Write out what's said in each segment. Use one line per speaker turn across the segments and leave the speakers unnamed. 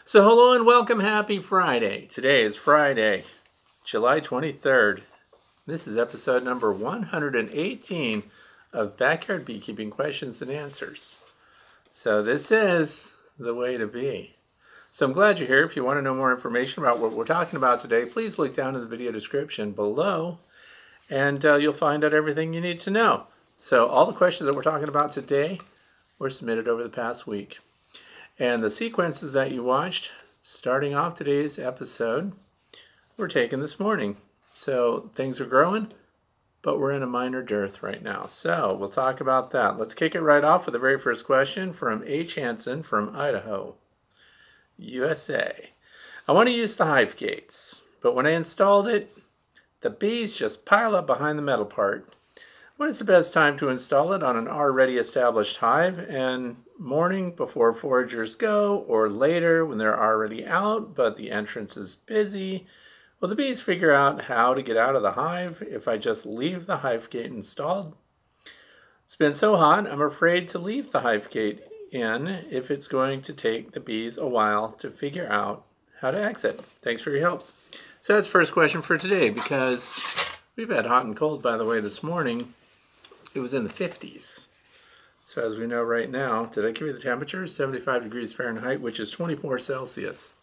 So hello and welcome, happy Friday. Today is Friday, July 23rd. This is episode number 118 of Backyard Beekeeping Questions and Answers. So this is the way to be. So I'm glad you're here. If you want to know more information about what we're talking about today, please look down in the video description below and you'll find out everything you need to know. So all the questions that we're talking about today were submitted over the past week. And the sequences that you watched, starting off today's episode, were taken this morning. So things are growing, but we're in a minor dearth right now. So we'll talk about that. Let's kick it right off with the very first question from H. Hansen from Idaho, USA. I want to use the hive gates, but when I installed it, the bees just pile up behind the metal part. When is the best time to install it on an already established hive? And morning before foragers go, or later when they're already out but the entrance is busy? Will the bees figure out how to get out of the hive if I just leave the hive gate installed? It's been so hot, I'm afraid to leave the hive gate in if it's going to take the bees a while to figure out how to exit. Thanks for your help. So that's the first question for today, because we've had hot and cold, by the way, this morning. It was in the 50s. So as we know right now, did I give you the temperature? 75 degrees Fahrenheit, which is 24 Celsius.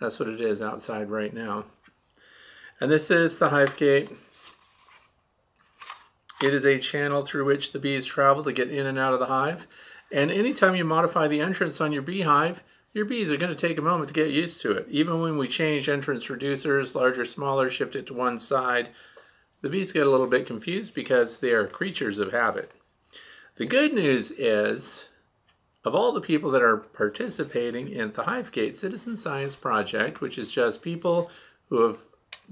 That's what it is outside right now. And this is the hive gate. It is a channel through which the bees travel to get in and out of the hive. And anytime you modify the entrance on your beehive, your bees are going to take a moment to get used to it. Even when we change entrance reducers, larger, smaller, shift it to one side, the bees get a little bit confused because they are creatures of habit. The good news is, of all the people that are participating in the HiveGate Citizen Science Project, which is just people who have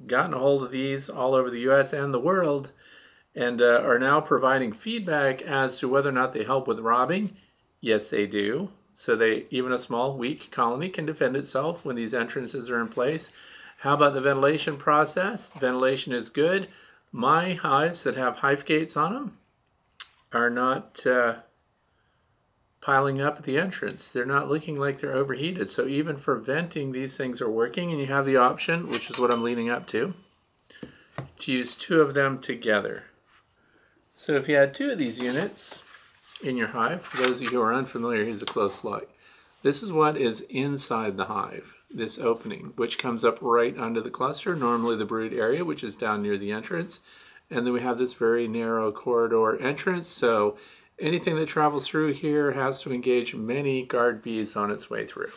gotten a hold of these all over the US and the world and are now providing feedback as to whether or not they help with robbing, yes they do. So even a small, weak colony can defend itself when these entrances are in place. How about the ventilation process? Ventilation is good. My hives that have hive gates on them are not piling up at the entrance. They're not looking like they're overheated. So even for venting, these things are working, and you have the option, which is what I'm leading up to use two of them together. So if you had two of these units in your hive, for those of you who are unfamiliar, here's a close look. This is what is inside the hive, this opening, which comes up right under the cluster, normally the brood area, which is down near the entrance. And then we have this very narrow corridor entrance, so anything that travels through here has to engage many guard bees on its way through.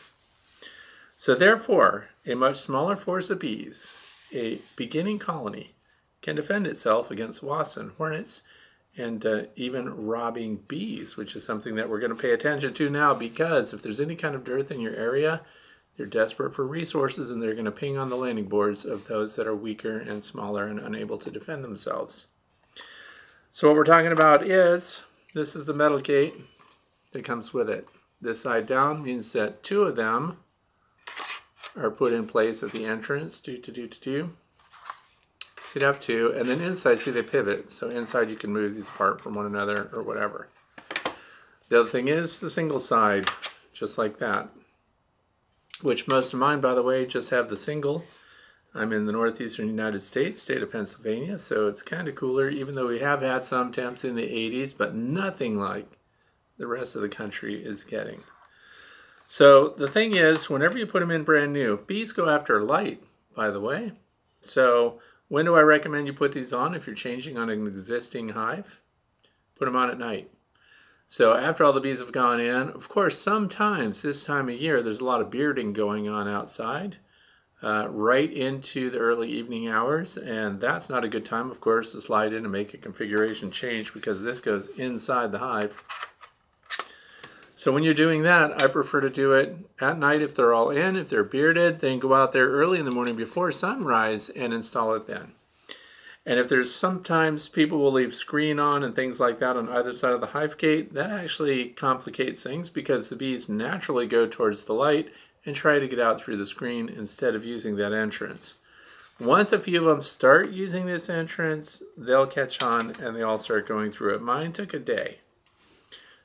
So therefore, a much smaller force of bees, a beginning colony, can defend itself against wasps and hornets, and even robbing bees, which is something that we're going to pay attention to now, because if there's any kind of dearth in your area, they're desperate for resources and they're going to ping on the landing boards of those that are weaker and smaller and unable to defend themselves. So what we're talking about is, this is the metal gate that comes with it. This side down means that two of them are put in place at the entrance. So you'd have two, and then inside, see, they pivot. So inside you can move these apart from one another or whatever. The other thing is the single side, just like that. Which most of mine, by the way, just have the single. I'm in the northeastern United States, state of Pennsylvania, so it's kind of cooler, even though we have had some temps in the 80s, but nothing like the rest of the country is getting. So the thing is, whenever you put them in brand new, bees go after light, by the way. So when do I recommend you put these on if you're changing on an existing hive? Put them on at night. So after all the bees have gone in, of course, sometimes this time of year, there's a lot of bearding going on outside, right into the early evening hours, and that's not a good time, of course, to slide in and make a configuration change, because this goes inside the hive. So when you're doing that, I prefer to do it at night if they're all in. If they're bearded, then go out there early in the morning before sunrise and install it then. And if there's sometimes people will leave screen on and things like that on either side of the hive gate, that actually complicates things because the bees naturally go towards the light and try to get out through the screen instead of using that entrance. Once a few of them start using this entrance, they'll catch on and they all start going through it. Mine took a day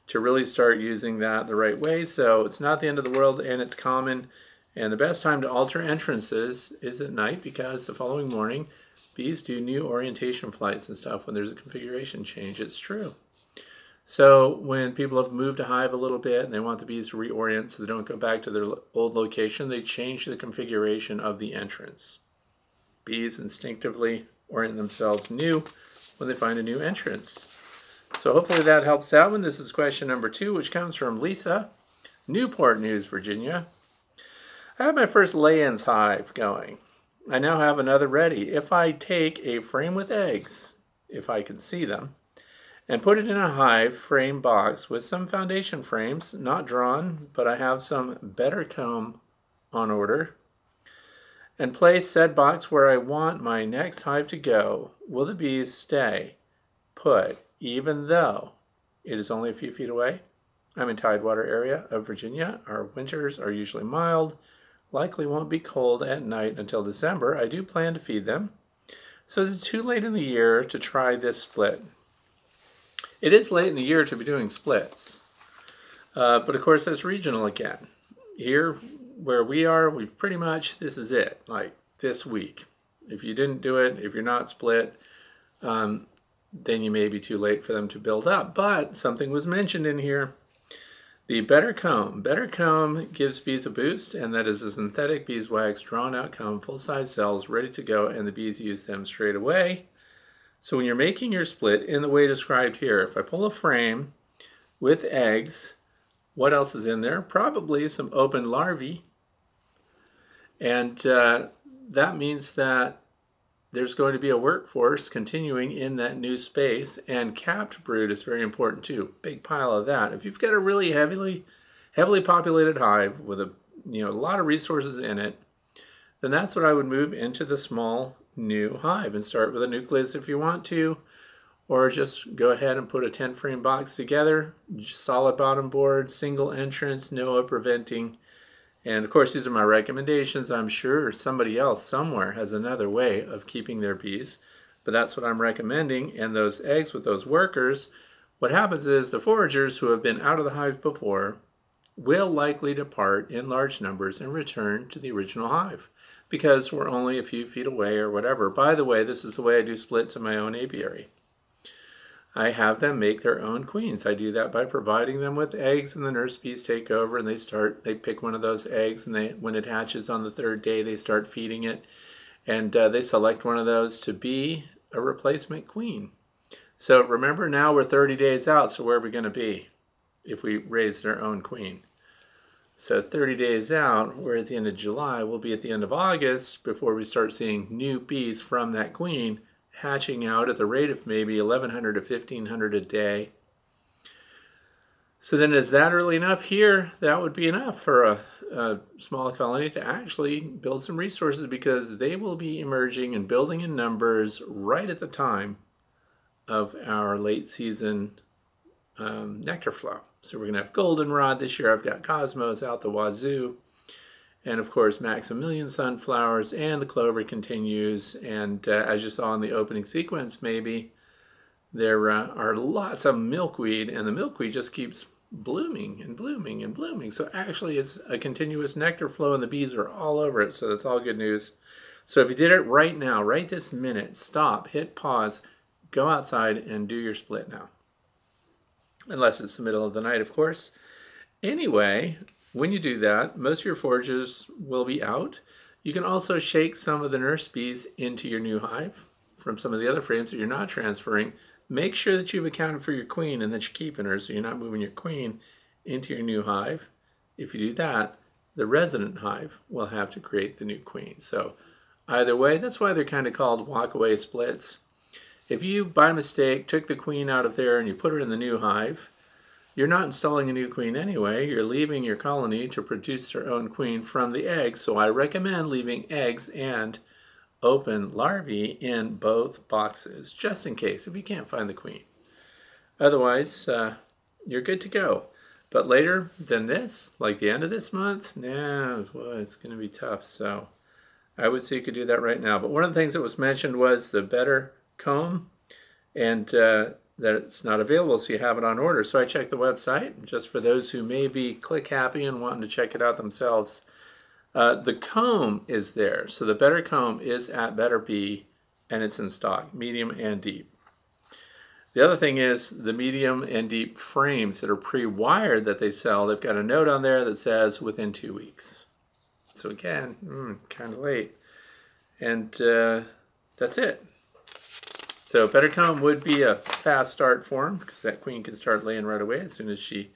to really start using that the right way. So it's not the end of the world, and it's common. And the best time to alter entrances is at night, because the following morning bees do new orientation flights and stuff when there's a configuration change. It's true. So when people have moved a hive a little bit and they want the bees to reorient so they don't go back to their old location, they change the configuration of the entrance. Bees instinctively orient themselves new when they find a new entrance. So hopefully that helps out. And this is question number 2, which comes from Lisa, Newport News, Virginia. I have my first lay-ins hive going. I now have another ready. If I take a frame with eggs, if I can see them, and put it in a hive frame box with some foundation frames, not drawn, but I have some better comb on order, and place said box where I want my next hive to go, will the bees stay put even though it is only a few feet away? I'm in Tidewater area of Virginia. Our winters are usually mild, likely won't be cold at night until December. I do plan to feed them. So is it too late in the year to try this split? It is late in the year to be doing splits, but of course that's regional again. Here where we are, we've pretty much, this is it, like this week. If you didn't do it, if you're not split, then you may be too late for them to build up. But something was mentioned in here, the better comb. Better comb gives bees a boost, and that is a synthetic beeswax drawn out comb, full-size cells, ready to go, and the bees use them straight away. So when you're making your split in the way described here, if I pull a frame with eggs, what else is in there? Probably some open larvae. And that means that there's going to be a workforce continuing in that new space, and capped brood is very important too. Big pile of that. If you've got a really heavily populated hive with a lot of resources in it, then that's what I would move into the small new hive and start with a nucleus if you want to, or just go ahead and put a 10 frame box together, solid bottom board, single entrance, NOAA preventing. And of course these are my recommendations. I'm sure somebody else somewhere has another way of keeping their bees, but that's what I'm recommending. And those eggs with those workers, what happens is the foragers who have been out of the hive before will likely depart in large numbers and return to the original hive, because we're only a few feet away or whatever. By the way, this is the way I do splits in my own apiary. I have them make their own queens. I do that by providing them with eggs, and the nurse bees take over and they pick one of those eggs, and when it hatches on the 3rd day, they start feeding it, and they select one of those to be a replacement queen. So remember, now we're 30 days out, so where are we going to be if we raise their own queen? So 30 days out, we're at the end of July, we'll be at the end of August before we start seeing new bees from that queen hatching out at the rate of maybe 1,100 to 1,500 a day. So then is that early enough here? That would be enough for a small colony to actually build some resources, because they will be emerging and building in numbers right at the time of our late season nectar flow. So we're going to have goldenrod this year. I've got cosmos out the wazoo. And of course, Maximilian sunflowers, and the clover continues. And as you saw in the opening sequence, maybe there are lots of milkweed, and the milkweed just keeps blooming and blooming and blooming. So actually, it's a continuous nectar flow, and the bees are all over it. So that's all good news. So if you did it right now, right this minute, stop, hit pause, go outside and do your split now. Unless it's the middle of the night, of course. Anyway, when you do that, most of your foragers will be out. You can also shake some of the nurse bees into your new hive from some of the other frames that you're not transferring. Make sure that you've accounted for your queen and that you're keeping her, so you're not moving your queen into your new hive. If you do that, the resident hive will have to create the new queen. So either way, that's why they're kind of called walk-away splits. If you, by mistake, took the queen out of there and you put her in the new hive, you're not installing a new queen anyway. You're leaving your colony to produce their own queen from the eggs. So I recommend leaving eggs and open larvae in both boxes, just in case, if you can't find the queen. Otherwise, you're good to go. But later than this, like the end of this month, nah, well, it's going to be tough. So I would say you could do that right now. But one of the things that was mentioned was the better comb. And that it's not available, so you have it on order. So I checked the website, just for those who may be click happy and wanting to check it out themselves. The comb is there. So the Better comb is at Better Bee, and it's in stock, medium and deep. The other thing is the medium and deep frames that are pre-wired that they sell. They've got a note on there that says within 2 weeks. So again, kind of late. And that's it. So Better comb would be a fast start for them, because that queen can start laying right away as soon as she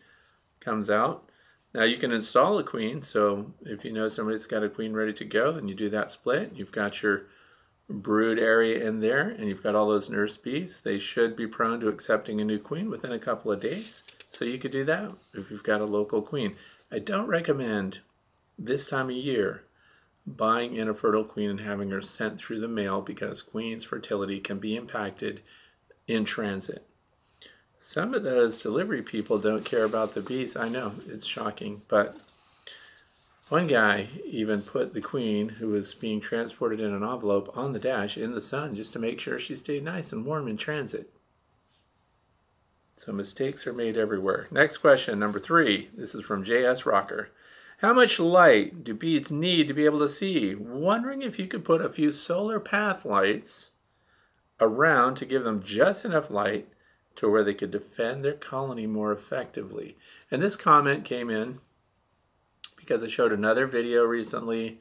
comes out. Now you can install a queen, so if you know somebody's got a queen ready to go and you do that split, you've got your brood area in there and you've got all those nurse bees. They should be prone to accepting a new queen within a couple of days, so you could do that if you've got a local queen. I don't recommend this time of year buying in a fertile queen and having her sent through the mail, because queen's fertility can be impacted in transit. Some of those delivery people don't care about the bees. I know, it's shocking, but one guy even put the queen, who was being transported in an envelope, on the dash in the sun just to make sure she stayed nice and warm in transit. So mistakes are made everywhere. Next question, number 3. This is from JS Rocker. How much light do bees need to be able to see? Wondering if you could put a few solar path lights around to give them just enough light to where they could defend their colony more effectively. And this comment came in because I showed another video recently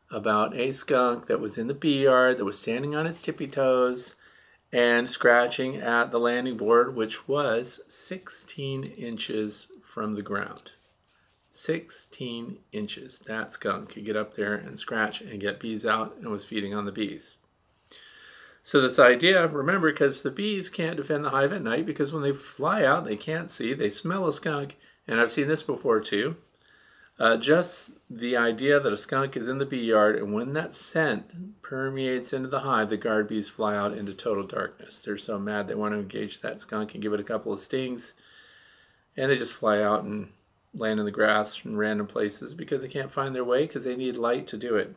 about a skunk that was in the bee yard, that was standing on its tippy toes and scratching at the landing board, which was 16 inches from the ground. 16 inches. That skunk could get up there and scratch and get bees out, and was feeding on the bees. So this idea, remember, because the bees can't defend the hive at night, because when they fly out, they can't see, they smell a skunk, and I've seen this before too. Just the idea that a skunk is in the bee yard, and when that scent permeates into the hive, the guard bees fly out into total darkness. They're so mad they want to engage that skunk and give it a couple of stings, and they just fly out and land in the grass in random places because they can't find their way, because they need light to do it.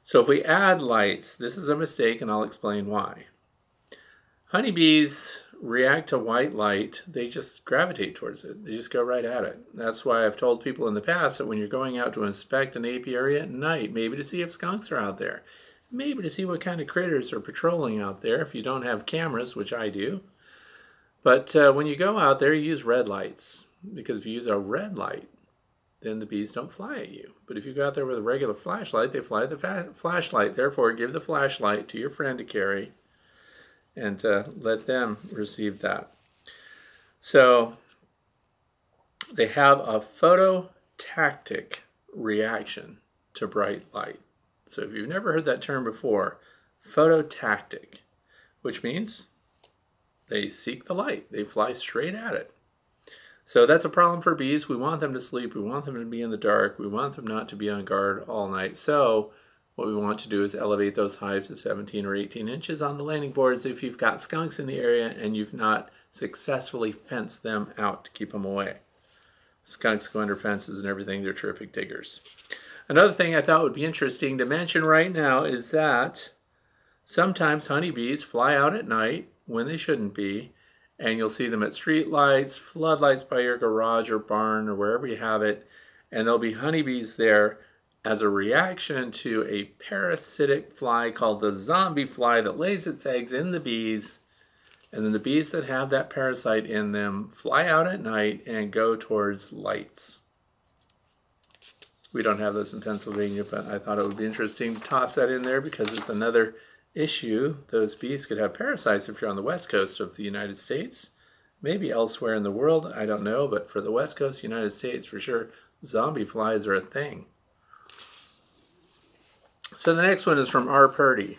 So if we add lights, this is a mistake, and I'll explain why. Honeybees react to white light. They just gravitate towards it. They just go right at it. That's why I've told people in the past that when you're going out to inspect an apiary at night, maybe to see if skunks are out there, maybe to see what kind of critters are patrolling out there if you don't have cameras, which I do. But when you go out there, you use red lights, because if you use a red light, then the bees don't fly at you. But if you go out there with a regular flashlight, they fly the flashlight. Therefore, give the flashlight to your friend to carry, and let them receive that. So they have a phototactic reaction to bright light. So if you've never heard that term before, phototactic, which means they seek the light. They fly straight at it. So that's a problem for bees. We want them to sleep. We want them to be in the dark. We want them not to be on guard all night. So what we want to do is elevate those hives to 17 or 18 inches on the landing boards if you've got skunks in the area and you've not successfully fenced them out to keep them away. Skunks go under fences and everything. They're terrific diggers. Another thing I thought would be interesting to mention right now is that sometimes honeybees fly out at night when they shouldn't be, and you'll see them at street lights, floodlights by your garage or barn or wherever you have it, and there'll be honeybees there as a reaction to a parasitic fly called the zombie fly that lays its eggs in the bees, and then the bees that have that parasite in them fly out at night and go towards lights. We don't have this in Pennsylvania, but I thought it would be interesting to toss that in there because it's another issue. Those bees could have parasites if you're on the west coast of the United States. Maybe elsewhere in the world, I don't know, but for the west coast United States, for sure, zombie flies are a thing. So the next one is from R. Purdy.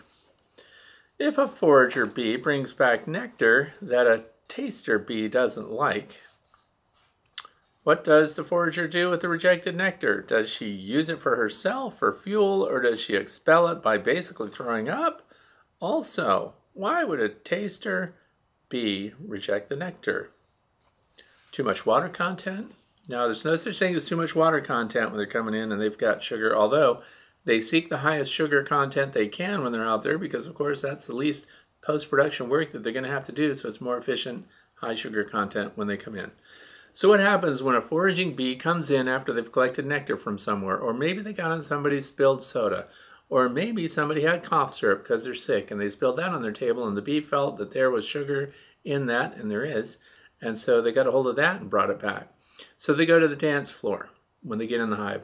If a forager bee brings back nectar that a taster bee doesn't like, what does the forager do with the rejected nectar? Does she use it for herself, for fuel, or does she expel it by basically throwing up? Also, why would a taster bee reject the nectar? Too much water content? Now, there's no such thing as too much water content when they're coming in and they've got sugar, although they seek the highest sugar content they can when they're out there because, of course, that's the least post-production work that they're going to have to do, so it's more efficient, high sugar content when they come in. So what happens when a foraging bee comes in after they've collected nectar from somewhere, or maybe they got on somebody's spilled soda, or maybe somebody had cough syrup because they're sick and they spilled that on their table and the bee felt that there was sugar in that, and there is, and so they got a hold of that and brought it back. So they go to the dance floor when they get in the hive.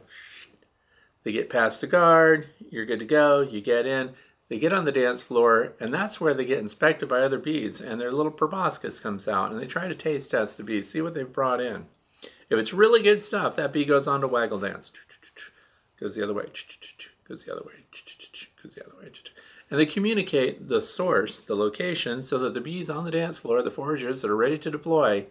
They get past the guard, you're good to go, you get in, they get on the dance floor, and that's where they get inspected by other bees, and their little proboscis comes out, and they try to taste test the bees, see what they've brought in. If it's really good stuff, that bee goes on to waggle dance. Goes the other way, goes the other way, goes the other way. And they communicate the source, the location, so that the bees on the dance floor, the foragers that are ready to deploy,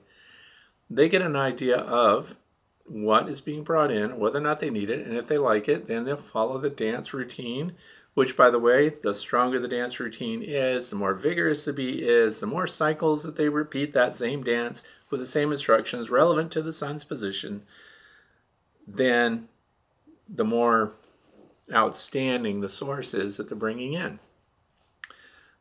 they get an idea of what is being brought in, whether or not they need it, and if they like it, then they'll follow the dance routine, which, by the way, the stronger the dance routine is, the more vigorous the bee is, the more cycles that they repeat that same dance with the same instructions relevant to the sun's position, then the more outstanding the source is that they're bringing in.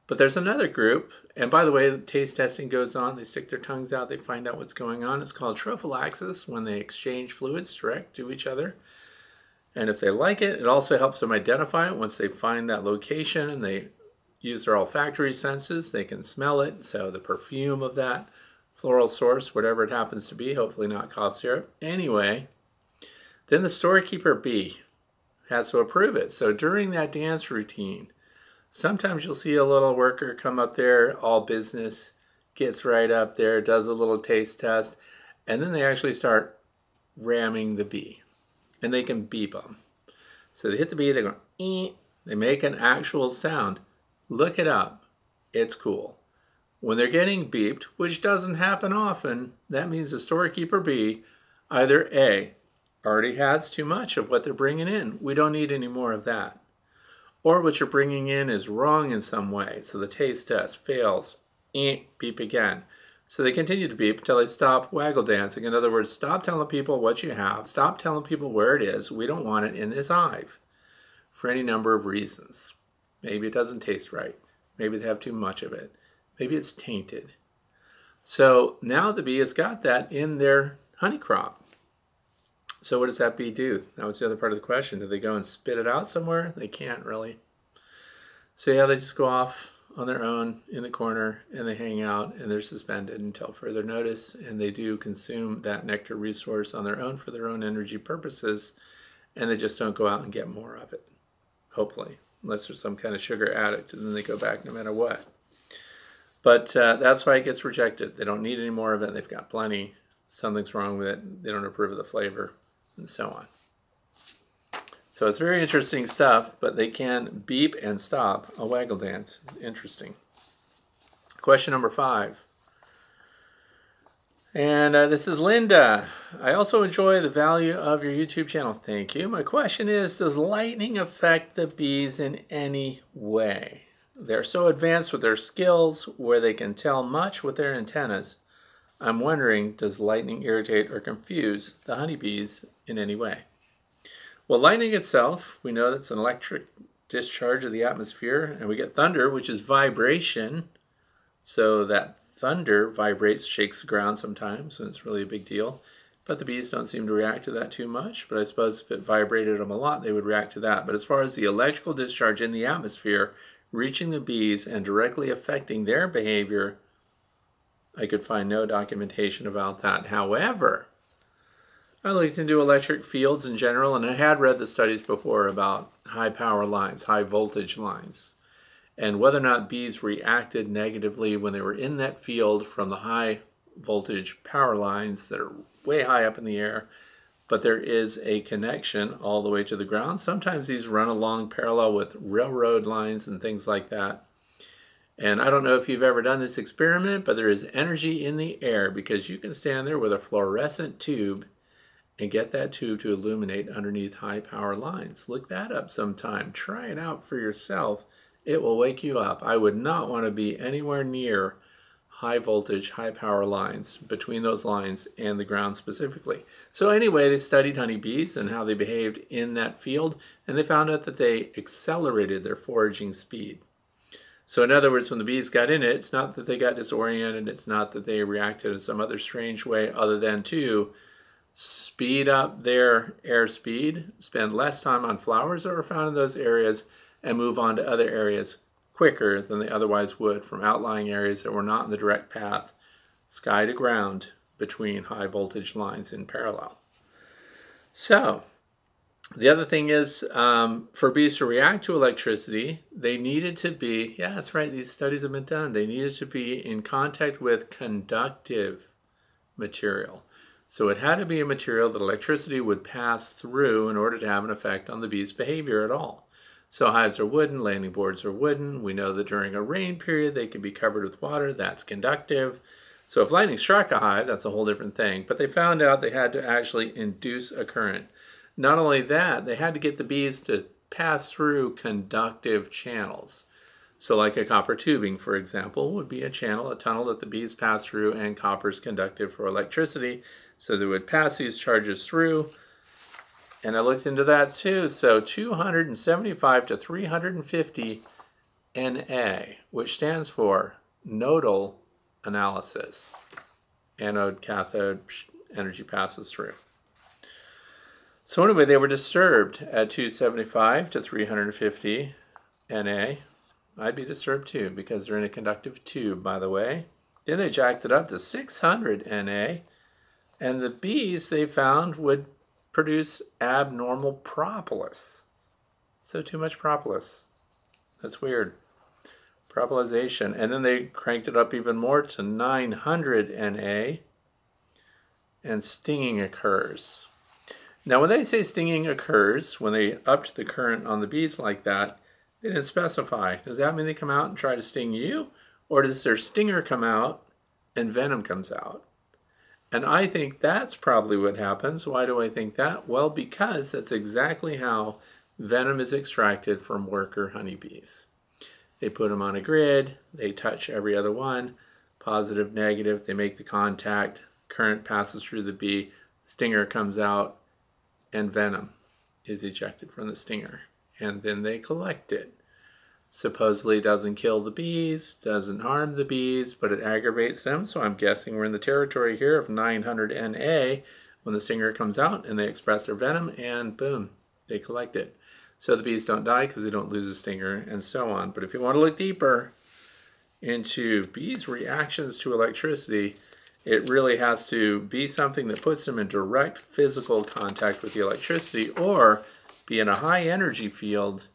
But there's another group, and by the way, the taste testing goes on. They stick their tongues out, they find out what's going on. It's called trophallaxis, when they exchange fluids direct to each other. And if they like it, it also helps them identify it. Once they find that location and they use their olfactory senses, they can smell it. So the perfume of that floral source, whatever it happens to be, hopefully not cough syrup. Anyway, then the storekeeper bee has to approve it. So during that dance routine, sometimes you'll see a little worker come up there, all business, gets right up there, does a little taste test, and then they actually start ramming the bee. And they can beep them. So they hit the bee, they go, ee. They make an actual sound. Look it up. It's cool. When they're getting beeped, which doesn't happen often, that means the storekeeper bee either A, already has too much of what they're bringing in. We don't need any more of that. Or what you're bringing in is wrong in some way. So the taste test fails. Beep again. So they continue to beep until they stop waggle dancing. In other words, stop telling people what you have. Stop telling people where it is. We don't want it in this hive for any number of reasons. Maybe it doesn't taste right. Maybe they have too much of it. Maybe it's tainted. So now the bee has got that in their honey crop. So what does that bee do? That was the other part of the question. Do they go and spit it out somewhere? They can't really. So yeah, they just go off on their own in the corner and they hang out and they're suspended until further notice, and they do consume that nectar resource on their own for their own energy purposes, and they just don't go out and get more of it, hopefully, unless there's some kind of sugar addict, and then they go back no matter what. But that's why it gets rejected. They don't need any more of it. They've got plenty. Something's wrong with it. They don't approve of the flavor, and so on. So it's very interesting stuff, but they can beep and stop a waggle dance. Interesting. Question number 5. And this is Linda. I also enjoy the value of your YouTube channel. Thank you. My question is, does lightning affect the bees in any way? They're so advanced with their skills where they can tell much with their antennas. I'm wondering, does lightning irritate or confuse the honeybees in any way? Well, lightning itself, we know that's an electric discharge of the atmosphere, and we get thunder, which is vibration. So that thunder vibrates, shakes the ground sometimes, and it's really a big deal. But the bees don't seem to react to that too much. But I suppose if it vibrated them a lot, they would react to that. But as far as the electrical discharge in the atmosphere reaching the bees and directly affecting their behavior, I could find no documentation about that. However, I looked into electric fields in general, and I had read the studies before about high power lines, high voltage lines, and whether or not bees reacted negatively when they were in that field from the high voltage power lines that are way high up in the air, but there is a connection all the way to the ground. Sometimes these run along parallel with railroad lines and things like that. And I don't know if you've ever done this experiment, but there is energy in the air because you can stand there with a fluorescent tube and get that tube to illuminate underneath high power lines. Look that up sometime. Try it out for yourself. It will wake you up. I would not want to be anywhere near high voltage, high power lines, between those lines and the ground specifically. So anyway, they studied honeybees and how they behaved in that field, and they found out that they accelerated their foraging speed. So in other words, when the bees got in it, it's not that they got disoriented, it's not that they reacted in some other strange way other than to speed up their airspeed, spend less time on flowers that were found in those areas, and move on to other areas quicker than they otherwise would from outlying areas that were not in the direct path, sky to ground, between high voltage lines in parallel. So the other thing is, for bees to react to electricity, they needed to be, yeah, that's right, these studies have been done, they needed to be in contact with conductive material. So it had to be a material that electricity would pass through in order to have an effect on the bee's behavior at all. So hives are wooden, landing boards are wooden. We know that during a rain period they can be covered with water, that's conductive. So if lightning struck a hive, that's a whole different thing. But they found out they had to actually induce a current. Not only that, they had to get the bees to pass through conductive channels. So like a copper tubing, for example, would be a channel, a tunnel that the bees pass through, and copper is conductive for electricity. So they would pass these charges through. And I looked into that too. So 275 to 350 Na, which stands for nodal analysis. Anode, cathode, energy passes through. So anyway, they were disturbed at 275 to 350 Na. I'd be disturbed too because they're in a conductive tube, by the way. Then they jacked it up to 600 Na. And the bees, they found, would produce abnormal propolis. So too much propolis. That's weird. Propolization. And then they cranked it up even more to 900 Na. And stinging occurs. Now when they say stinging occurs, when they upped the current on the bees like that, they didn't specify. Does that mean they come out and try to sting you? Or does their stinger come out and venom comes out? And I think that's probably what happens. Why do I think that? Well, because that's exactly how venom is extracted from worker honeybees. They put them on a grid, they touch every other one, positive, negative, they make the contact, current passes through the bee, stinger comes out, and venom is ejected from the stinger. And then they collect it. Supposedly it doesn't kill the bees, doesn't harm the bees, but it aggravates them. So I'm guessing we're in the territory here of 900 Na when the stinger comes out and they express their venom and boom, they collect it. So the bees don't die because they don't lose a stinger and so on. But if you want to look deeper into bees' reactions to electricity, it really has to be something that puts them in direct physical contact with the electricity or be in a high energy field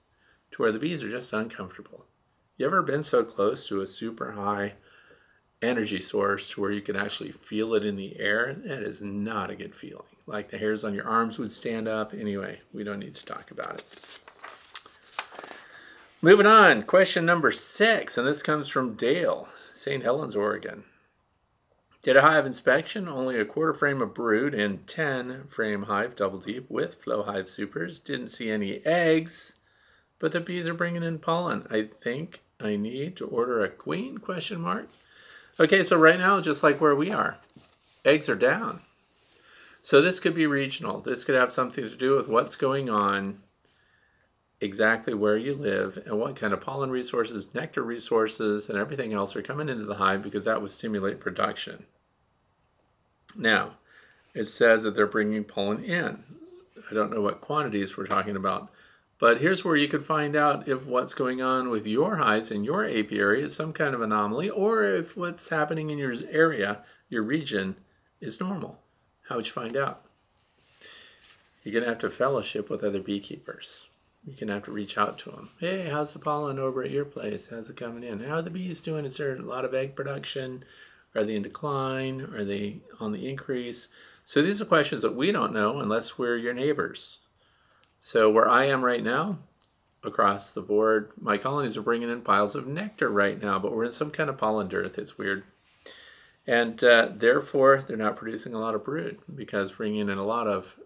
to where the bees are just uncomfortable. You ever been so close to a super high energy source to where you can actually feel it in the air? That is not a good feeling. Like the hairs on your arms would stand up. Anyway, we don't need to talk about it. Moving on, question number 6, and this comes from Dale, St. Helens, Oregon. Did a hive inspection, only a quarter frame of brood and 10 frame hive double deep with flow hive supers. Didn't see any eggs, but the bees are bringing in pollen. I think I need to order a queen, question mark. Okay, so right now, just like where we are, eggs are down. So this could be regional. This could have something to do with what's going on exactly where you live and what kind of pollen resources, nectar resources, and everything else are coming into the hive because that would stimulate production. Now, it says that they're bringing pollen in. I don't know what quantities we're talking about, but here's where you could find out if what's going on with your hives in your apiary is some kind of anomaly or if what's happening in your area, your region, is normal. How would you find out? You're going to have to fellowship with other beekeepers. You're going to have to reach out to them. Hey, how's the pollen over at your place? How's it coming in? How are the bees doing? Is there a lot of egg production? Are they in decline? Are they on the increase? So these are questions that we don't know unless we're your neighbors. So where I am right now, across the board, my colonies are bringing in piles of nectar right now, but we're in some kind of pollen dearth. It's weird. And therefore, they're not producing a lot of brood because bringing in a lot of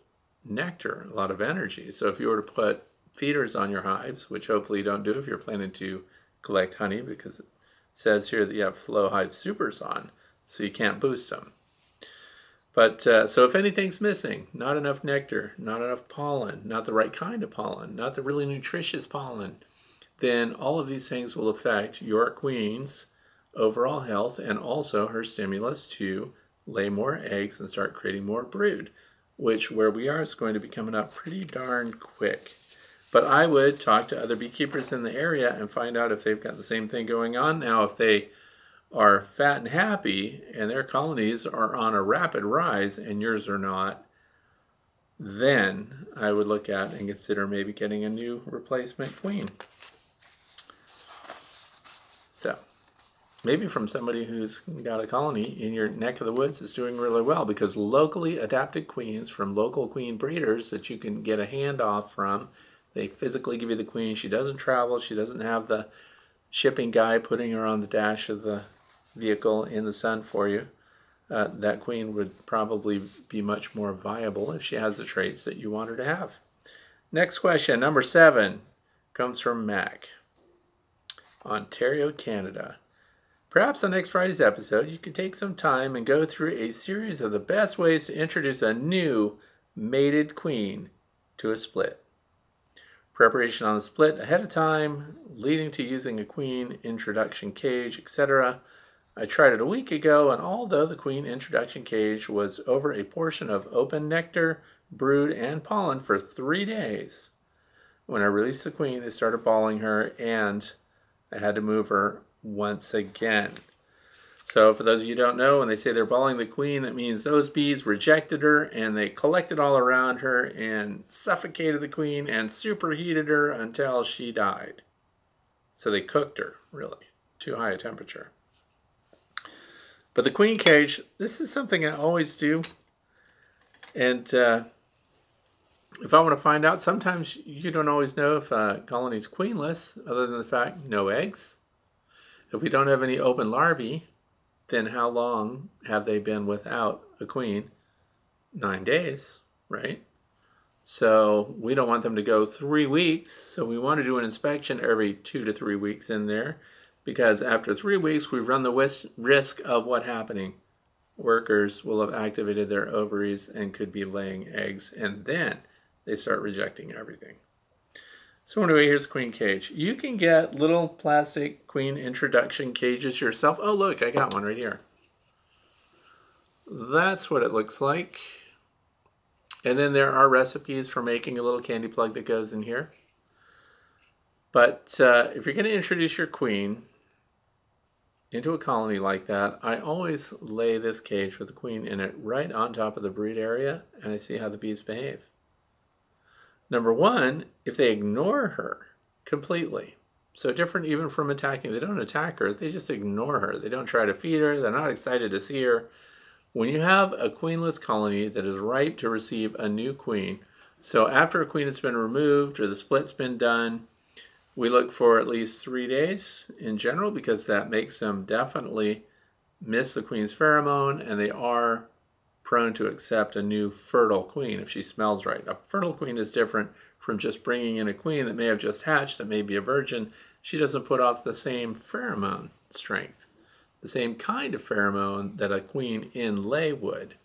nectar, a lot of energy. So if you were to put feeders on your hives, which hopefully you don't do if you're planning to collect honey because it says here that you have flow hive supers on, so you can't boost them. But so if anything's missing, not enough nectar, not enough pollen, not the right kind of pollen, not the really nutritious pollen, then all of these things will affect your queen's overall health and also her stimulus to lay more eggs and start creating more brood, which where we are is going to be coming up pretty darn quick. But I would talk to other beekeepers in the area and find out if they've got the same thing going on. Now, if they are fat and happy and their colonies are on a rapid rise and yours are not, then I would look at and consider maybe getting a new replacement queen. So maybe from somebody who's got a colony in your neck of the woods that's doing really well, because locally adapted queens from local queen breeders that you can get a handoff from, they physically give you the queen. She doesn't travel. She doesn't have the shipping guy putting her on the dash of the vehicle in the sun for you. That queen would probably be much more viable if she has the traits that you want her to have. Next question, number 7, comes from Mac, Ontario, Canada. Perhaps on next Friday's episode, you could take some time and go through a series of the best ways to introduce a new mated queen to a split. Preparation on the split ahead of time, leading to using a queen introduction cage, etc. I tried it a week ago, and although the queen introduction cage was over a portion of open nectar, brood, and pollen for 3 days, when I released the queen, they started balling her, and I had to move her once again. So for those of you who don't know, when they say they're balling the queen, that means those bees rejected her and they collected all around her and suffocated the queen and superheated her until she died. So they cooked her, really, too high a temperature. But the queen cage, this is something I always do. And if I want to find out, sometimes you don't always know if a colony's queenless, other than the fact no eggs. If we don't have any open larvae, then how long have they been without a queen? 9 days, right? So we don't want them to go 3 weeks. So we want to do an inspection every 2 to 3 weeks in there, because after 3 weeks, we run the risk of what happening? Workers will have activated their ovaries and could be laying eggs, and then they start rejecting everything. So anyway, here's the queen cage. You can get little plastic queen introduction cages yourself. Oh, look, I got one right here. That's what it looks like. And then there are recipes for making a little candy plug that goes in here. But if you're going to introduce your queen into a colony like that, I always lay this cage with the queen in it right on top of the brood area, and I see how the bees behave. Number 1, if they ignore her completely, so different even from attacking, they don't attack her, they just ignore her. They don't try to feed her, they're not excited to see her. When you have a queenless colony that is ripe to receive a new queen, so after a queen has been removed or the split's been done, we look for at least 3 days in general, because that makes them definitely miss the queen's pheromone, and they are prone to accept a new fertile queen if she smells right. A fertile queen is different from just bringing in a queen that may have just hatched, that may be a virgin. She doesn't put off the same pheromone strength, the same kind of pheromone that a queen in lay would.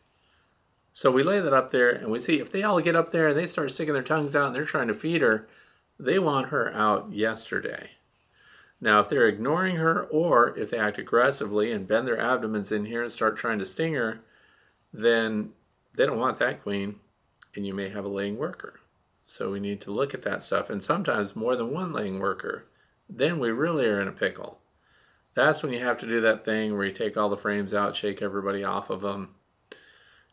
So we lay that up there, and we see if they all get up there and they start sticking their tongues out and they're trying to feed her, they want her out yesterday. Now, if they're ignoring her, or if they act aggressively and bend their abdomens in here and start trying to sting her, then they don't want that queen, and you may have a laying worker. So we need to look at that stuff, and sometimes more than one laying worker. Then we really are in a pickle. That's when you have to do that thing where you take all the frames out, shake everybody off of them,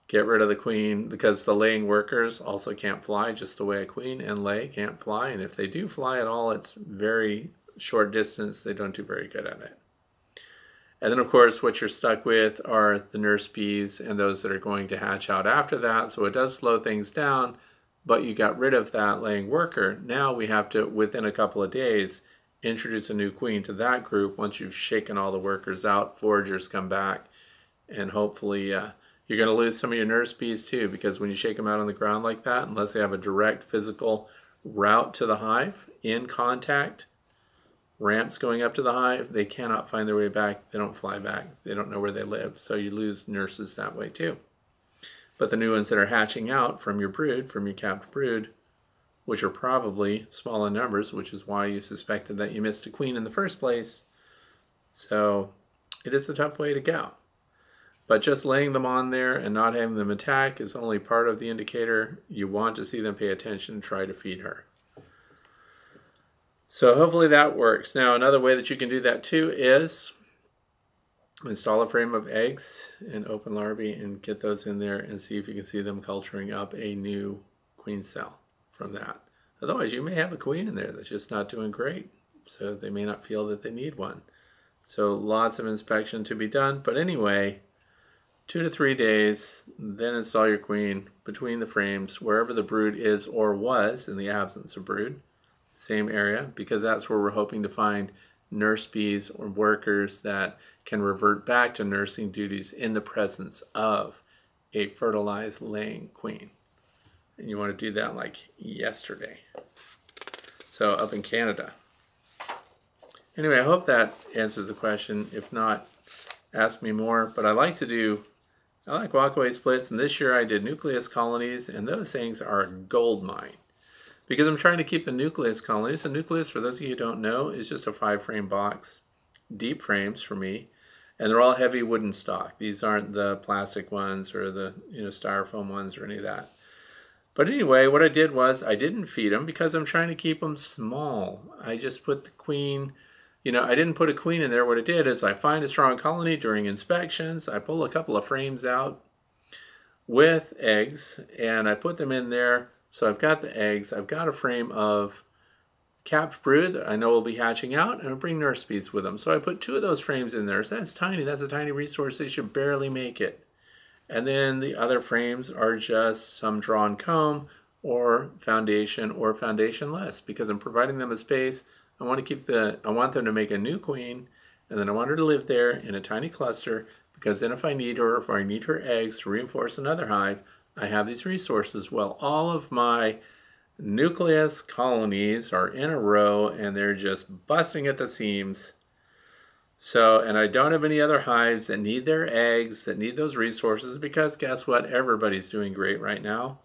get rid of the queen, because the laying workers also can't fly just the way a queen and lay can't fly, and if they do fly at all, it's very short distance. They don't do very good at it. And then, of course, what you're stuck with are the nurse bees and those that are going to hatch out after that. So it does slow things down, but you got rid of that laying worker. Now we have to, within a couple of days, introduce a new queen to that group. Once you've shaken all the workers out, foragers come back, and hopefully you're going to lose some of your nurse bees too, because when you shake them out on the ground like that, unless they have a direct physical route to the hive, in contact, ramps going up to the hive, they cannot find their way back. They don't fly back. They don't know where they live. So you lose nurses that way too. But the new ones that are hatching out from your brood, from your capped brood, which are probably small in numbers, which is why you suspected that you missed a queen in the first place. So it is a tough way to go. But just laying them on there and not having them attack is only part of the indicator. You want to see them pay attention and try to feed her. So hopefully that works. Now another way that you can do that too is install a frame of eggs and open larvae and get those in there and see if you can see them culturing up a new queen cell from that. Otherwise you may have a queen in there that's just not doing great. So they may not feel that they need one. So lots of inspection to be done. But anyway, 2 to 3 days, then install your queen between the frames, wherever the brood is or was in the absence of brood. Same area, because that's where we're hoping to find nurse bees or workers that can revert back to nursing duties in the presence of a fertilized laying queen. And you want to do that like yesterday. So up in Canada. Anyway, I hope that answers the question. If not, ask me more. But I like walkaway splits, and this year I did nucleus colonies, and those things are a gold mine. Because I'm trying to keep the nucleus colonies. A nucleus, for those of you who don't know, is just a 5-frame box. Deep frames for me. And they're all heavy wooden stock. These aren't the plastic ones or the styrofoam ones or any of that. But anyway, what I did was I didn't feed them because I'm trying to keep them small. I just put the queen, I didn't put a queen in there. What I did is I find a strong colony during inspections. I pull a couple of frames out with eggs and I put them in there. So I've got the eggs. I've got a frame of capped brood that I know will be hatching out, and I'll bring nurse bees with them. So I put 2 of those frames in there. So that's tiny. That's a tiny resource. They should barely make it. And then the other frames are just some drawn comb or foundation or foundationless, because I'm providing them a space. I want them to make a new queen, and then I want her to live there in a tiny cluster, because then if I need her, if I need her eggs to reinforce another hive, I have these resources. Well, all of my nucleus colonies are in a row and they're just busting at the seams. So, and I don't have any other hives that need their eggs, that need those resources, because guess what? Everybody's doing great right now.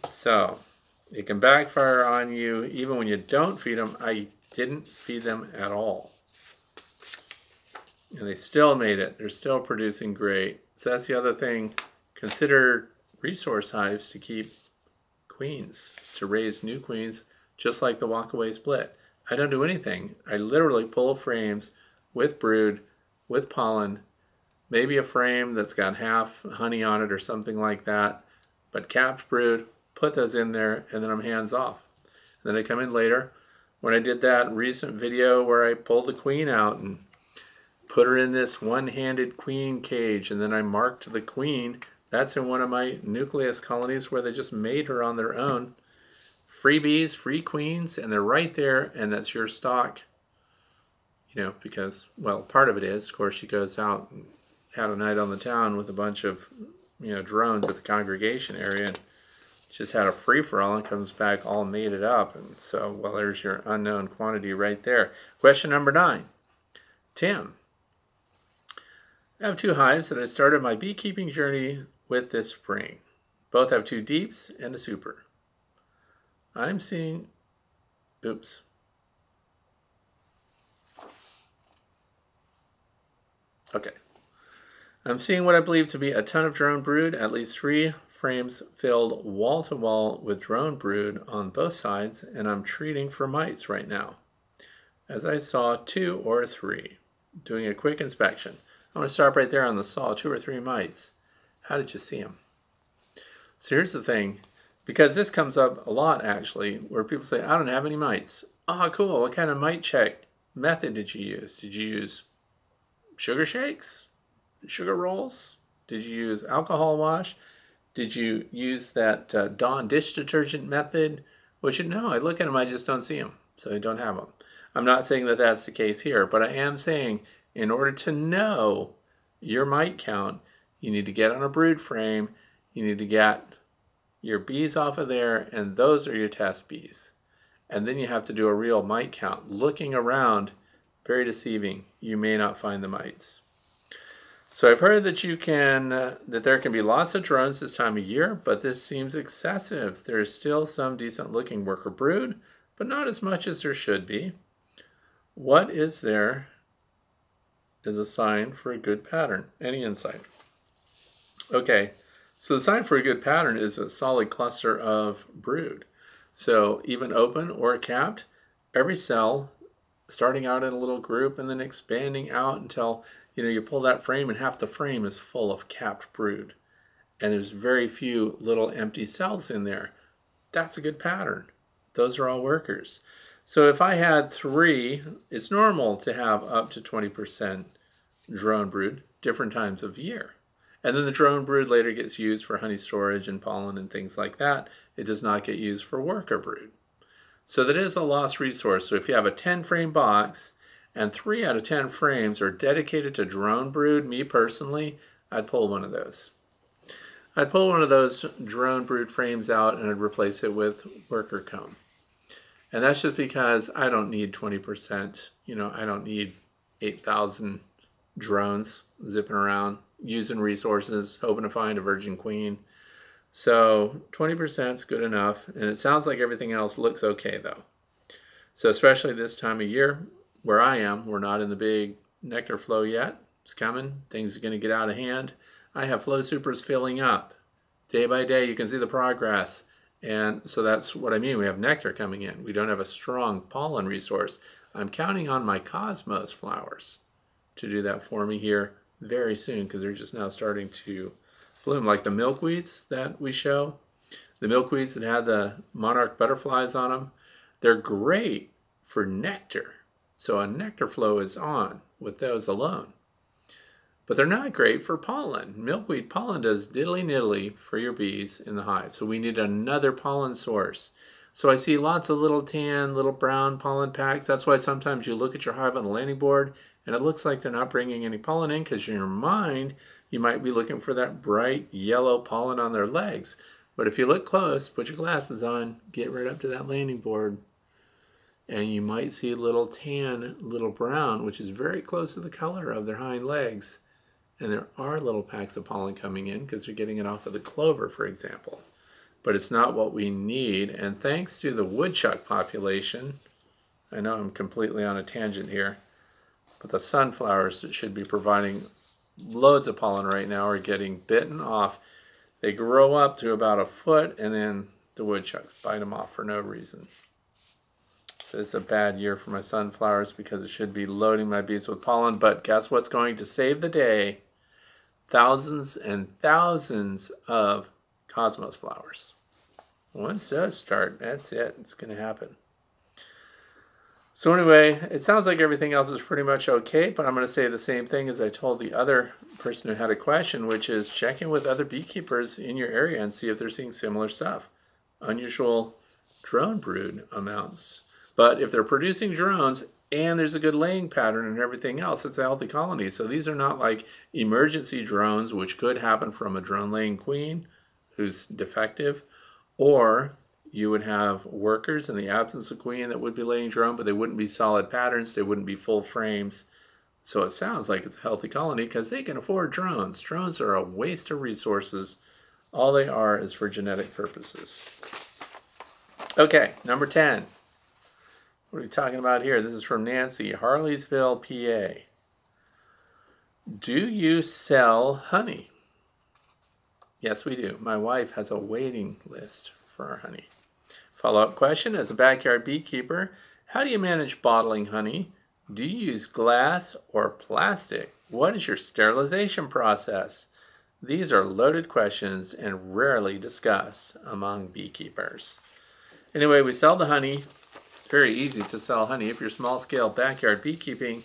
So, it can backfire on you even when you don't feed them. I didn't feed them at all. And they still made it. They're still producing great. So that's the other thing. Consider resource hives to keep queens, to raise new queens, just like the walkaway split. I don't do anything. I literally pull frames with brood, with pollen, maybe a frame that's got half honey on it or something like that, but capped brood, put those in there, and then I'm hands off. And then I come in later. When I did that recent video where I pulled the queen out and put her in this one-handed queen cage, and then I marked the queen. That's in one of my nucleus colonies where they just made her on their own. Free bees, free queens, and they're right there, and that's your stock. Because, well, part of it is, of course, she goes out and had a night on the town with a bunch of, drones at the congregation area, and just had a free-for-all and comes back all mated up. And so, well, there's your unknown quantity right there. Question number 9. Tim. I have 2 hives that I started my beekeeping journey with this spring. Both have 2 deeps and a super. I'm seeing, oops. Okay. I'm seeing what I believe to be a ton of drone brood, at least 3 frames filled wall to wall with drone brood on both sides, and I'm treating for mites right now. As I saw 2 or 3, doing a quick inspection. I'm going to stop right there on the saw, 2 or 3 mites. How did you see them? So here's the thing, because this comes up a lot actually, where people say, I don't have any mites. Oh, cool. What kind of mite check method did you use? Did you use sugar shakes? Sugar rolls? Did you use alcohol wash? Did you use that Dawn dish detergent method? Which, no, I look at them, I just don't see them. So I don't have them. I'm not saying that that's the case here, but I am saying in order to know your mite count, you need to get on a brood frame, you need to get your bees off of there, and those are your test bees. And then you have to do a real mite count. Looking around, very deceiving. You may not find the mites. So I've heard that that there can be lots of drones this time of year, but this seems excessive. There is still some decent looking worker brood, but not as much as there should be. What is there as a sign for a good pattern? Any insight? Okay, so the sign for a good pattern is a solid cluster of brood. So even open or capped, every cell starting out in a little group and then expanding out until you pull that frame and half the frame is full of capped brood. And there's very few little empty cells in there. That's a good pattern. Those are all workers. So if I had 3, it's normal to have up to 20% drone brood different times of year. And then the drone brood later gets used for honey storage and pollen and things like that. It does not get used for worker brood. So that is a lost resource. So if you have a 10 frame box and 3 out of 10 frames are dedicated to drone brood, me personally, I'd pull one of those. I'd pull one of those drone brood frames out and I'd replace it with worker comb. And that's just because I don't need 20%. I don't need 8,000 drones zipping around, using resources, hoping to find a virgin queen. So 20% is good enough, and it sounds like everything else looks okay though. So especially this time of year, where I am, we're not in the big nectar flow yet. It's coming. Things are going to get out of hand. I have flow supers filling up. Day by day, you can see the progress. And so that's what I mean. We have nectar coming in. We don't have a strong pollen resource. I'm counting on my cosmos flowers to do that for me here very soon because they're just now starting to bloom. Like the milkweeds that we show, the milkweeds that had the monarch butterflies on them, they're great for nectar. So a nectar flow is on with those alone. But they're not great for pollen. Milkweed pollen does diddly-niddly for your bees in the hive. So we need another pollen source. So I see lots of little tan, little brown pollen packs. That's why sometimes you look at your hive on the landing board and it looks like they're not bringing any pollen in because in your mind, you might be looking for that bright yellow pollen on their legs. But if you look close, put your glasses on, get right up to that landing board, and you might see little tan, little brown, which is very close to the color of their hind legs. And there are little packs of pollen coming in because they're getting it off of the clover, for example. But it's not what we need. And thanks to the woodchuck population, I know I'm completely on a tangent here, but the sunflowers that should be providing loads of pollen right now are getting bitten off. They grow up to about a foot and then the woodchucks bite them off for no reason. So it's a bad year for my sunflowers because it should be loading my bees with pollen. But guess what's going to save the day? Thousands and thousands of cosmos flowers. Once those start, that's it. It's going to happen. So anyway, it sounds like everything else is pretty much okay, but I'm going to say the same thing as I told the other person who had a question, which is check in with other beekeepers in your area and see if they're seeing similar stuff. Unusual drone brood amounts. But if they're producing drones and there's a good laying pattern and everything else, it's a healthy colony. So these are not like emergency drones, which could happen from a drone laying queen who's defective, or you would have workers in the absence of queen that would be laying drone, but they wouldn't be solid patterns. They wouldn't be full frames. So it sounds like it's a healthy colony because they can afford drones. Drones are a waste of resources. All they are is for genetic purposes. Okay, number 10. What are we talking about here? This is from Nancy, Harleysville, PA. Do you sell honey? Yes, we do. My wife has a waiting list for our honey. Follow-up question, as a backyard beekeeper, how do you manage bottling honey? Do you use glass or plastic? What is your sterilization process? These are loaded questions and rarely discussed among beekeepers. Anyway, we sell the honey. Very easy to sell honey if you're small-scale backyard beekeeping.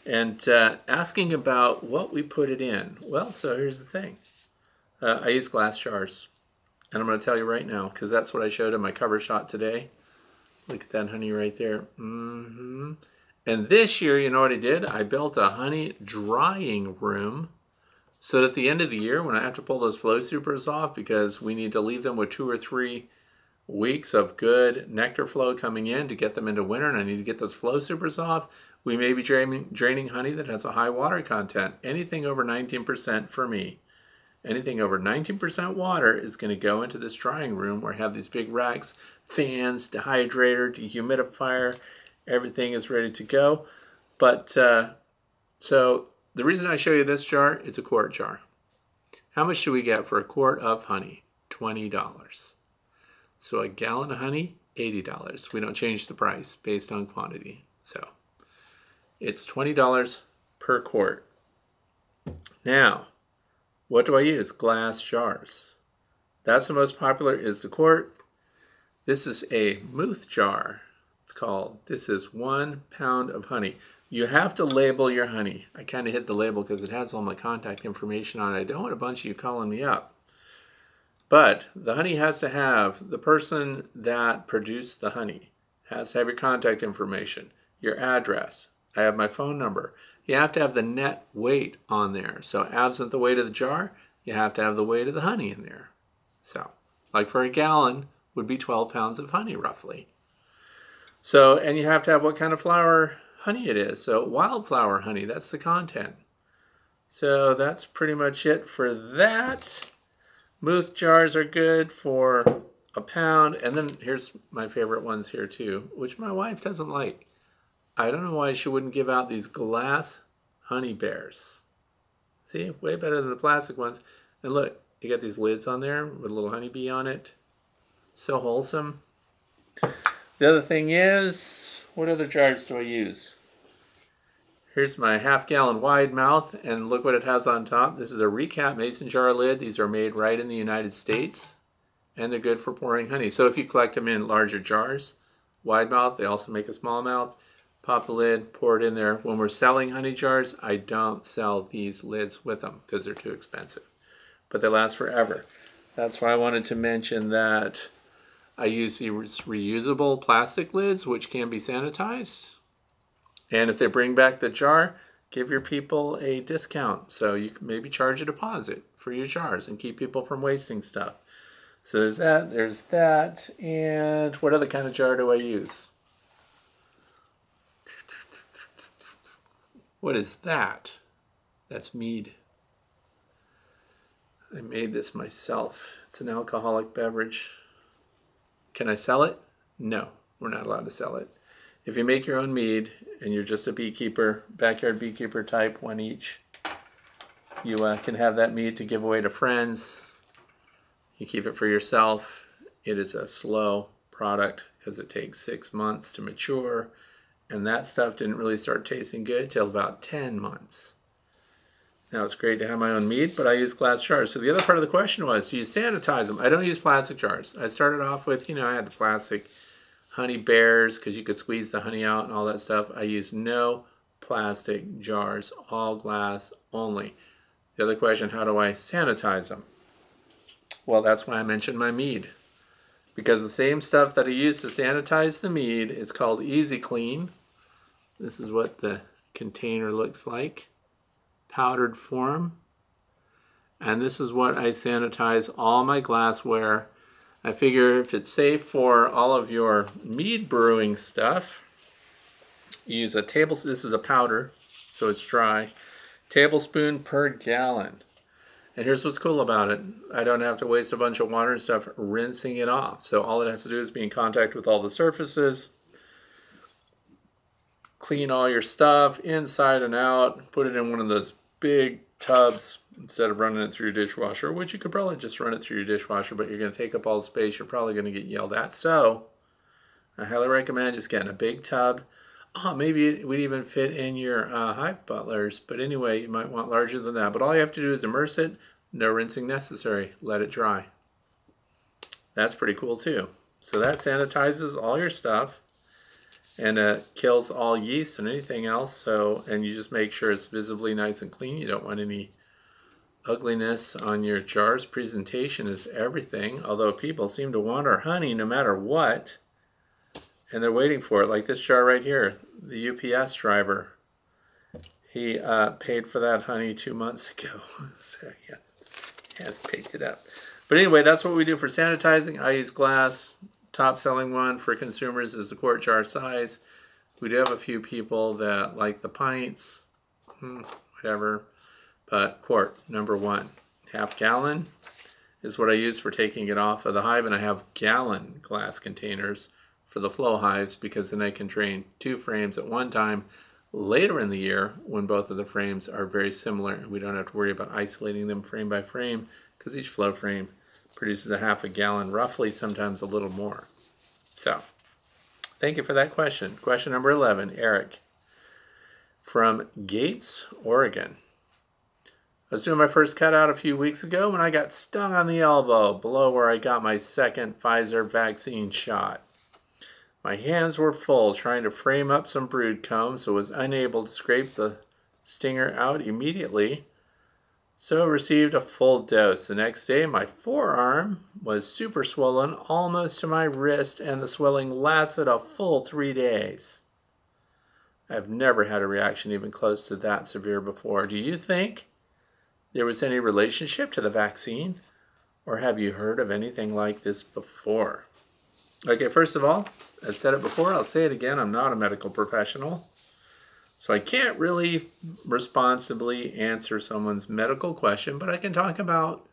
And asking about what we put it in. Well, so here's the thing. I use glass jars. And I'm going to tell you right now, because that's what I showed in my cover shot today. Look at that honey right there. And this year, you know what I did? I built a honey drying room. So at the end of the year, when I have to pull those flow supers off, because we need to leave them with 2 or 3 weeks of good nectar flow coming in to get them into winter, and I need to get those flow supers off, We may be draining honey that has a high water content. Anything over 19% for me. Anything over 19% water is going to go into this drying room where I have these big racks, fans, dehydrator, dehumidifier, everything is ready to go. But so the reason I show you this jar, it's a quart jar. How much do we get for a quart of honey? $20. So a gallon of honey, $80. We don't change the price based on quantity. So it's $20 per quart. Now, what do I use? Glass jars. That's the most popular is the quart. This is a Muth jar. It's called, this is 1 pound of honey. You have to label your honey. I kind of hit the label because it has all my contact information on it. I don't want a bunch of you calling me up. But the honey has to have, the person that produced the honey has to have your contact information, your address. I have my phone number. You have to have the net weight on there. So absent the weight of the jar, you have to have the weight of the honey in there. So like for a gallon would be 12 pounds of honey roughly. So, and you have to have what kind of flower honey it is. So wildflower honey, that's the content. So that's pretty much it for that. Muth jars are good for a pound. And then here's my favorite ones here too, which my wife doesn't like. I don't know why she wouldn't give out these glass honey bears. See, way better than the plastic ones. And look, you got these lids on there with a little honeybee on it. So wholesome. The other thing is, what other jars do I use? Here's my half-gallon wide mouth, and look what it has on top. This is a Recap mason jar lid. These are made right in the United States, and they're good for pouring honey. So if you collect them in larger jars, wide mouth, they also make a small mouth. Pop the lid, pour it in there. When we're selling honey jars, I don't sell these lids with them because they're too expensive. But they last forever. That's why I wanted to mention that I use these reusable plastic lids, which can be sanitized. And if they bring back the jar, give your people a discount. So you can maybe charge a deposit for your jars and keep people from wasting stuff. So there's that. And what other kind of jar do I use? What is that? That's mead. I made this myself. It's an alcoholic beverage. Can I sell it? No, we're not allowed to sell it. If you make your own mead and you're just a beekeeper, backyard beekeeper type, one each, you can have that mead to give away to friends. You keep it for yourself. It is a slow product because it takes 6 months to mature. And that stuff didn't really start tasting good till about 10 months. Now it's great to have my own mead, but I use glass jars. So the other part of the question was, do you sanitize them? I don't use plastic jars. I started off with, I had the plastic honey bears because you could squeeze the honey out and all that stuff. I use no plastic jars, all glass only. The other question, how do I sanitize them? Well, that's why I mentioned my mead. Because the same stuff that I use to sanitize the mead is called Easy Clean. This is what the container looks like, powdered form. And this is what I sanitize all my glassware. I figure if it's safe for all of your mead brewing stuff, use a tablespoon. This is a powder, so it's dry. Tablespoon per gallon. And here's what's cool about it. I don't have to waste a bunch of water and stuff rinsing it off. So all it has to do is be in contact with all the surfaces. Clean all your stuff inside and out. Put it in one of those big tubs instead of running it through your dishwasher, which you could probably just run it through your dishwasher, but you're going to take up all the space. You're probably going to get yelled at. So I highly recommend just getting a big tub. Oh, maybe it would even fit in your Hive Butlers. But anyway, you might want larger than that. But all you have to do is immerse it. No rinsing necessary. Let it dry. That's pretty cool too. So that sanitizes all your stuff and kills all yeast and anything else. So, and you just make sure it's visibly nice and clean. You don't want any ugliness on your jars. Presentation is everything. Although people seem to want our honey no matter what. And they're waiting for it. Like this jar right here, the UPS driver. He paid for that honey 2 months ago. So yeah, picked it up. But anyway, that's what we do for sanitizing. I use glass. Top selling one for consumers is the quart jar size. We do have a few people that like the pints, whatever, but quart, number one. Half gallon is what I use for taking it off of the hive, and I have gallon glass containers for the flow hives because then I can drain 2 frames at one time later in the year when both of the frames are very similar and we don't have to worry about isolating them frame by frame because each flow frame produces a half a gallon roughly, sometimes a little more. So thank you for that question. Question number 11, Eric from Gates, Oregon. I was doing my first cutout a few weeks ago when I got stung on the elbow below where I got my second Pfizer vaccine shot. My hands were full trying to frame up some brood comb, so was unable to scrape the stinger out immediately, so received a full dose. The next day, my forearm was super swollen almost to my wrist, and the swelling lasted a full 3 days. I've never had a reaction even close to that severe before. Do you think there was any relationship to the vaccine, or have you heard of anything like this before? Okay, first of all, I've said it before, I'll say it again, I'm not a medical professional, so I can't really responsibly answer someone's medical question, but I can talk about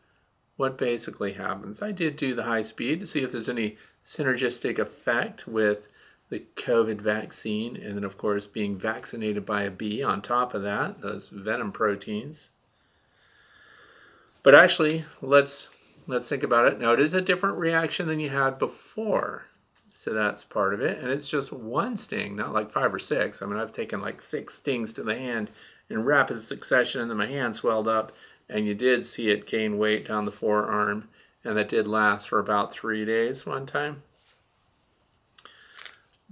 what basically happens. I did do the high speed to see if there's any synergistic effect with the COVID vaccine, and then of course being vaccinated by a bee on top of that, those venom proteins. But actually, let's think about it. Now, it is a different reaction than you had before. So that's part of it. And it's just one sting, not like 5 or 6. I mean, I've taken like 6 stings to the hand in rapid succession, and then my hand swelled up, and you did see it gain weight down the forearm, and that did last for about 3 days one time.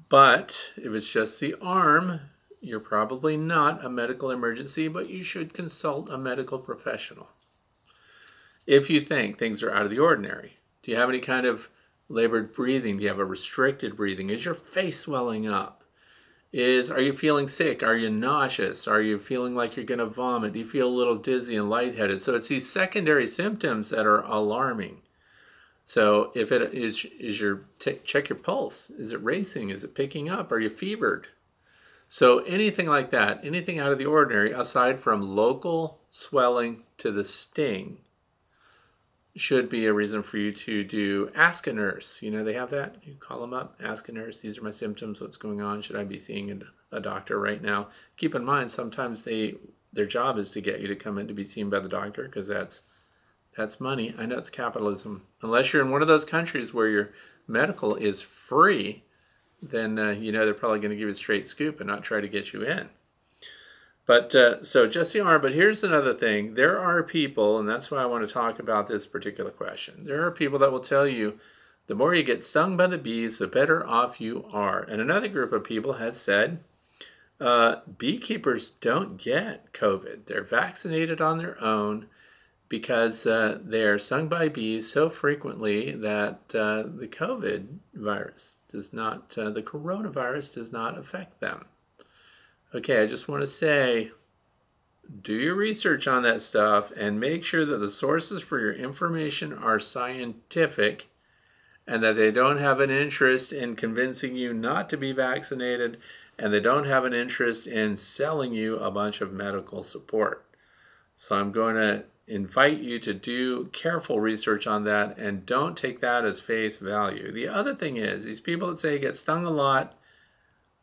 But if it's just the arm, you're probably not a medical emergency, but you should consult a medical professional. If you think things are out of the ordinary, do you have any kind of labored breathing? Do you have a restricted breathing? Is your face swelling up? Are you feeling sick? Are you nauseous? Are you feeling like you're going to vomit? Do you feel a little dizzy and lightheaded? So it's these secondary symptoms that are alarming. So if it is check your pulse. Is it racing? Is it picking up? Are you fevered? So anything like that, anything out of the ordinary, aside from local swelling to the sting, should be a reason for you to ask a nurse. You know, they have that. You call them up, ask a nurse, these are my symptoms, what's going on? Should I be seeing a doctor right now? Keep in mind, sometimes their job is to get you to come in to be seen by the doctor because that's money. I know it's capitalism. Unless you're in one of those countries where your medical is free, then you know they're probably going to give you a straight scoop and not try to get you in. But so just the arm, but here's another thing. There are people, and that's why I want to talk about this particular question. There are people that will tell you the more you get stung by the bees, the better off you are. And another group of people has said beekeepers don't get COVID. They're vaccinated on their own because they're stung by bees so frequently that the COVID virus does not, the coronavirus does not affect them. Okay, I just want to say, do your research on that stuff and make sure that the sources for your information are scientific and that they don't have an interest in convincing you not to be vaccinated and they don't have an interest in selling you a bunch of medical support. So I'm going to invite you to do careful research on that and don't take that as face value. The other thing is, these people that say you get stung a lot,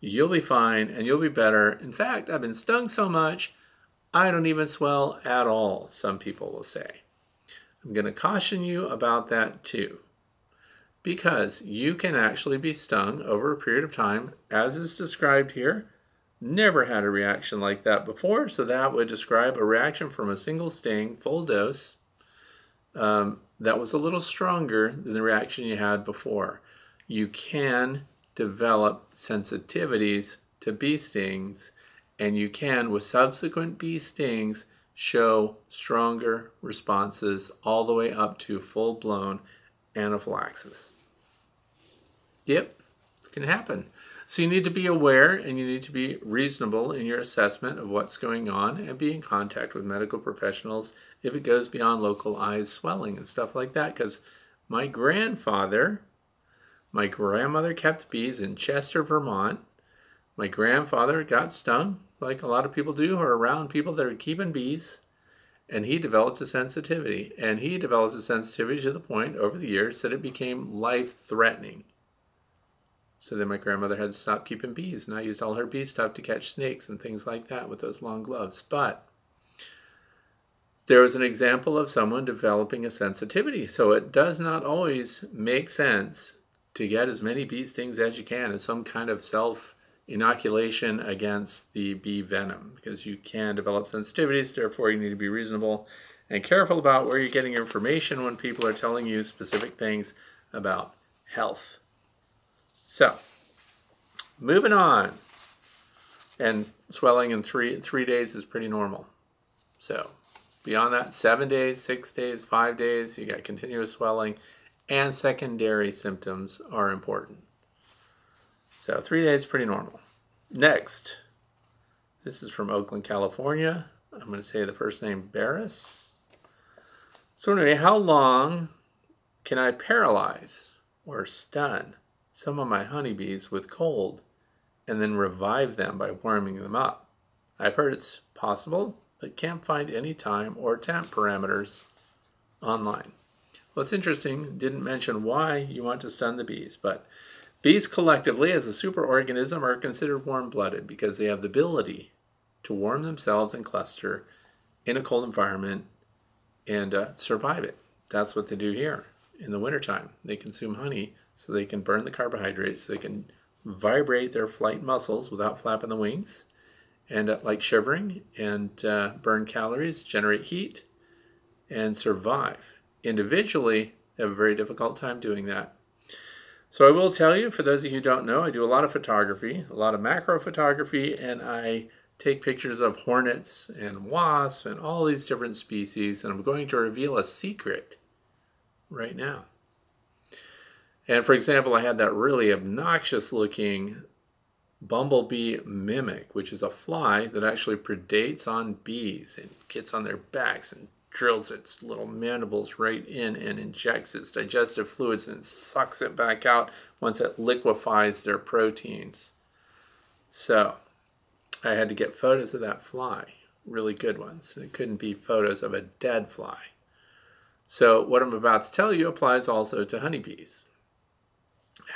you'll be fine and you'll be better. In fact, I've been stung so much, I don't even swell at all, some people will say. I'm going to caution you about that too, because you can actually be stung over a period of time, as is described here. Never had a reaction like that before, so that would describe a reaction from a single sting, full dose, that was a little stronger than the reaction you had before. You can develop sensitivities to bee stings, and you can, with subsequent bee stings, show stronger responses all the way up to full-blown anaphylaxis. Yep, it can happen. So you need to be aware and you need to be reasonable in your assessment of what's going on and be in contact with medical professionals if it goes beyond localized swelling and stuff like that. Because my grandmother kept bees in Chester, Vermont. My grandfather got stung, like a lot of people do, who are around people that are keeping bees, and he developed a sensitivity. And he developed a sensitivity to the point over the years that it became life-threatening. So then my grandmother had to stop keeping bees, and I used all her bee stuff to catch snakes and things like that with those long gloves. But there was an example of someone developing a sensitivity. So it does not always make sense to get as many bee stings as you can as some kind of self-inoculation against the bee venom, because you can develop sensitivities. Therefore, you need to be reasonable and careful about where you're getting your information when people are telling you specific things about health. So, moving on. And swelling in three days is pretty normal. So, beyond that, 7 days, 6 days, 5 days, you got continuous swelling, and secondary symptoms are important. So 3 days, pretty normal. Next, this is from Oakland, California. I'm going to say the first name, Barris. So anyway, how long can I paralyze or stun some of my honeybees with cold and then revive them by warming them up? I've heard it's possible, but can't find any time or temp parameters online. Well, it's interesting, didn't mention why you want to stun the bees, but bees collectively as a superorganism are considered warm-blooded because they have the ability to warm themselves and cluster in a cold environment and survive it. That's what they do here in the wintertime. They consume honey so they can burn the carbohydrates, so they can vibrate their flight muscles without flapping the wings, and like shivering, and burn calories, generate heat, and survive. Individually, they have a very difficult time doing that. So I will tell you, for those of you who don't know, I do a lot of photography, a lot of macro photography, and I take pictures of hornets and wasps and all these different species, and I'm going to reveal a secret right now. And for example, I had that really obnoxious looking bumblebee mimic, which is a fly that actually predates on bees and gets on their backs and drills its little mandibles right in and injects its digestive fluids and sucks it back out once it liquefies their proteins. So I had to get photos of that fly, really good ones. It couldn't be photos of a dead fly. So what I'm about to tell you applies also to honeybees.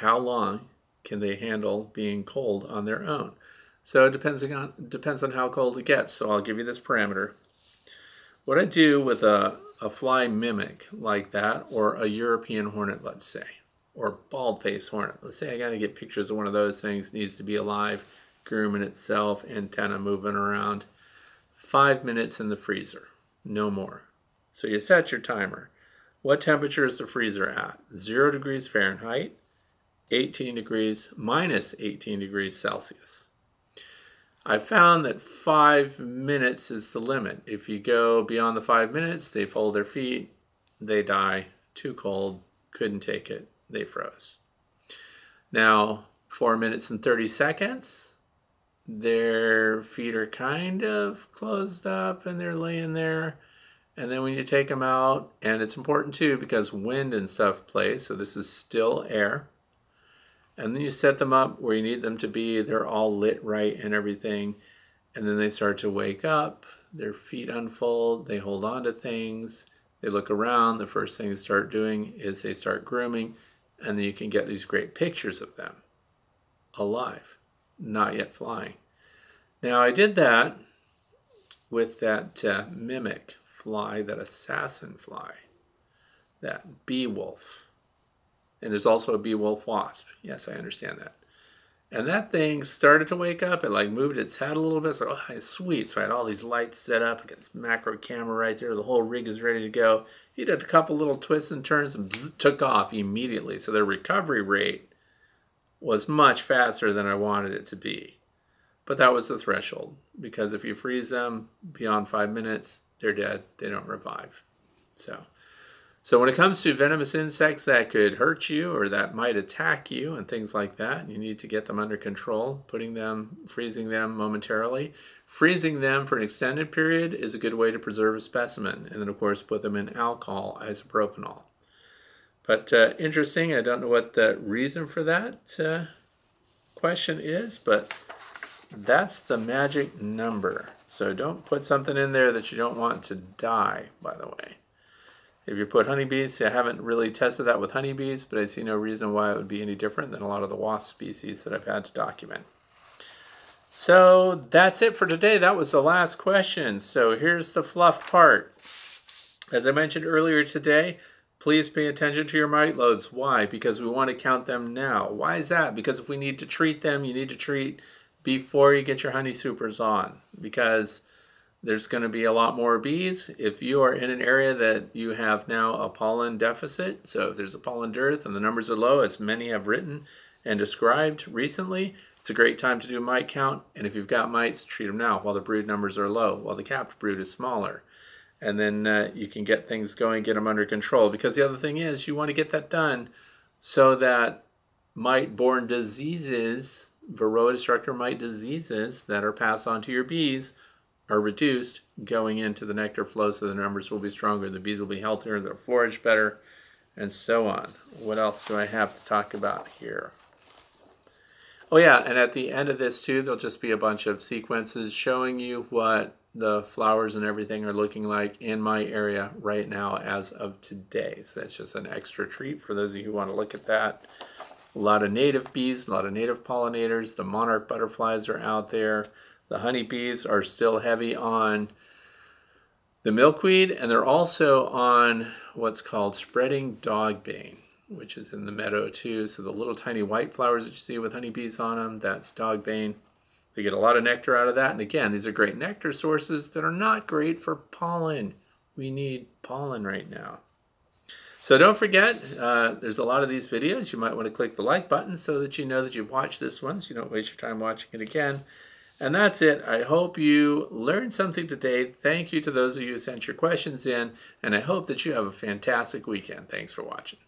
How long can they handle being cold on their own? So it depends on how cold it gets. So I'll give you this parameter. What I do with a fly mimic like that, or a European hornet, let's say, or bald-faced hornet. Let's say I got to get pictures of one of those things, needs to be alive, grooming itself, antenna moving around. 5 minutes in the freezer, no more. So you set your timer. What temperature is the freezer at? 0 degrees Fahrenheit, 18 degrees, minus 18 degrees Celsius. I found that 5 minutes is the limit. If you go beyond the 5 minutes, they fold their feet, they die, too cold, couldn't take it, they froze. Now, 4 minutes and 30 seconds, their feet are kind of closed up and they're laying there. And then when you take them out, and it's important too because wind and stuff plays, so this is still air. And then you set them up where you need them to be. They're all lit right and everything. And then they start to wake up. Their feet unfold. They hold on to things. They look around. The first thing they start doing is they start grooming. And then you can get these great pictures of them alive, not yet flying. Now I did that with that mimic fly, that assassin fly, that bee wolf. And there's also a bee wolf wasp. Yes, I understand that. And that thing started to wake up. It like moved its head a little bit. So, oh, it's sweet. So I had all these lights set up. I got this macro camera right there. The whole rig is ready to go. He did a couple little twists and turns and took off immediately. So their recovery rate was much faster than I wanted it to be. But that was the threshold. Because if you freeze them beyond 5 minutes, they're dead. They don't revive. So when it comes to venomous insects that could hurt you or that might attack you and things like that, you need to get them under control, freezing them momentarily. Freezing them for an extended period is a good way to preserve a specimen. And then, of course, put them in alcohol, isopropanol. But interesting, I don't know what the reason for that question is, but That's the magic number. So don't put something in there that you don't want to die, by the way. If you put honeybees, I haven't really tested that with honeybees, but I see no reason why it would be any different than a lot of the wasp species that I've had to document. So that's it for today. That was the last question. So here's the fluff part. As I mentioned earlier today, please pay attention to your mite loads. Why? Because we want to count them now. Why is that? Because if we need to treat them, you need to treat before you get your honey supers on, because there's going to be a lot more bees. If you are in an area that you have now a pollen deficit, so if there's a pollen dearth and the numbers are low, as many have written and described recently, it's a great time to do a mite count. And if you've got mites, treat them now while the brood numbers are low, while the capped brood is smaller. And then you can get things going, get them under control. Because the other thing is, you want to get that done so that mite-borne diseases, Varroa destructor mite diseases that are passed on to your bees are reduced going into the nectar flow, so the numbers will be stronger, the bees will be healthier, they'll forage better, and so on. What else do I have to talk about here? Oh yeah, and at the end of this too, there'll just be a bunch of sequences showing you what the flowers and everything are looking like in my area right now as of today. So that's just an extra treat for those of you who want to look at that. A lot of native bees, a lot of native pollinators. The monarch butterflies are out there. The honeybees are still heavy on the milkweed, and they're also on what's called spreading dogbane, which is in the meadow too. So the little tiny white flowers that you see with honeybees on them, that's dogbane. They get a lot of nectar out of that. And again, these are great nectar sources that are not great for pollen. We need pollen right now. So don't forget, there's a lot of these videos. You might want to click the like button so that you know that you've watched this one, so you don't waste your time watching it again. And that's it. I hope you learned something today. Thank you to those of you who sent your questions in, and I hope that you have a fantastic weekend. Thanks for watching.